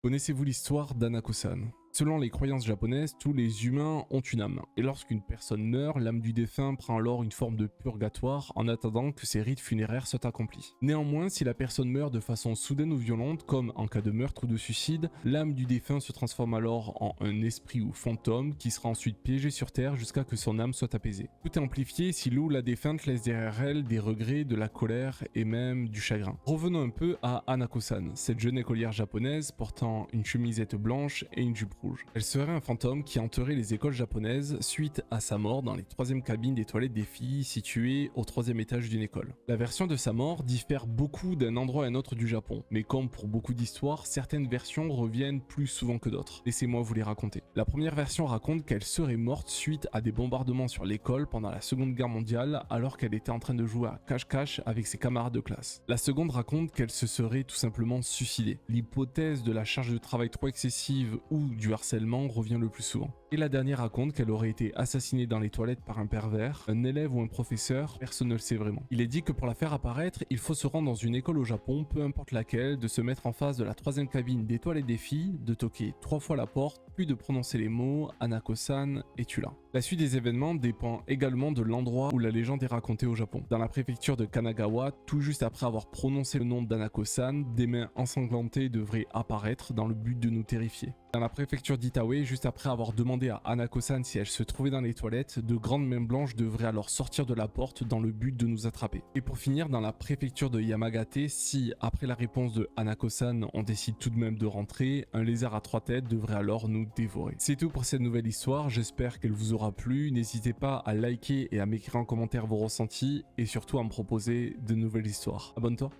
Connaissez-vous l'histoire d'Hanako-san? Selon les croyances japonaises, tous les humains ont une âme, et lorsqu'une personne meurt, l'âme du défunt prend alors une forme de purgatoire en attendant que ses rites funéraires soient accomplis. Néanmoins, si la personne meurt de façon soudaine ou violente, comme en cas de meurtre ou de suicide, l'âme du défunt se transforme alors en un esprit ou fantôme qui sera ensuite piégé sur terre jusqu'à que son âme soit apaisée. Tout est amplifié si l'eau ou la défunte laisse derrière elle des regrets, de la colère et même du chagrin. Revenons un peu à Hanako-san, cette jeune écolière japonaise portant une chemisette blanche et une jupe rouge. Elle serait un fantôme qui hanterait les écoles japonaises suite à sa mort dans les 3e cabines des toilettes des filles situées au 3e étage d'une école. La version de sa mort diffère beaucoup d'un endroit à un autre du Japon, mais comme pour beaucoup d'histoires, certaines versions reviennent plus souvent que d'autres. Laissez-moi vous les raconter. La première version raconte qu'elle serait morte suite à des bombardements sur l'école pendant la Seconde Guerre mondiale alors qu'elle était en train de jouer à cache-cache avec ses camarades de classe. La seconde raconte qu'elle se serait tout simplement suicidée. L'hypothèse de la charge de travail trop excessive ou du harcèlement revient le plus souvent. Et la dernière raconte qu'elle aurait été assassinée dans les toilettes par un pervers, un élève ou un professeur, personne ne le sait vraiment. Il est dit que pour la faire apparaître, il faut se rendre dans une école au Japon, peu importe laquelle, de se mettre en face de la 3e cabine des toilettes des filles, de toquer 3 fois la porte, puis de prononcer les mots « Hanako-san, es-tu là ?» La suite des événements dépend également de l'endroit où la légende est racontée au Japon. Dans la préfecture de Kanagawa, tout juste après avoir prononcé le nom d'Hanako-san, des mains ensanglantées devraient apparaître dans le but de nous terrifier. Dans la préfecture d'Itawe, juste après avoir demandé à Hanako-san si elle se trouvait dans les toilettes, de grandes mains blanches devraient alors sortir de la porte dans le but de nous attraper. Et pour finir, dans la préfecture de Yamagate, si après la réponse de Hanako-san, on décide tout de même de rentrer, un lézard à 3 têtes devrait alors nous dévorer. C'est tout pour cette nouvelle histoire, j'espère qu'elle vous aura plu. N'hésitez pas à liker et à m'écrire en commentaire vos ressentis et surtout à me proposer de nouvelles histoires. Abonne-toi.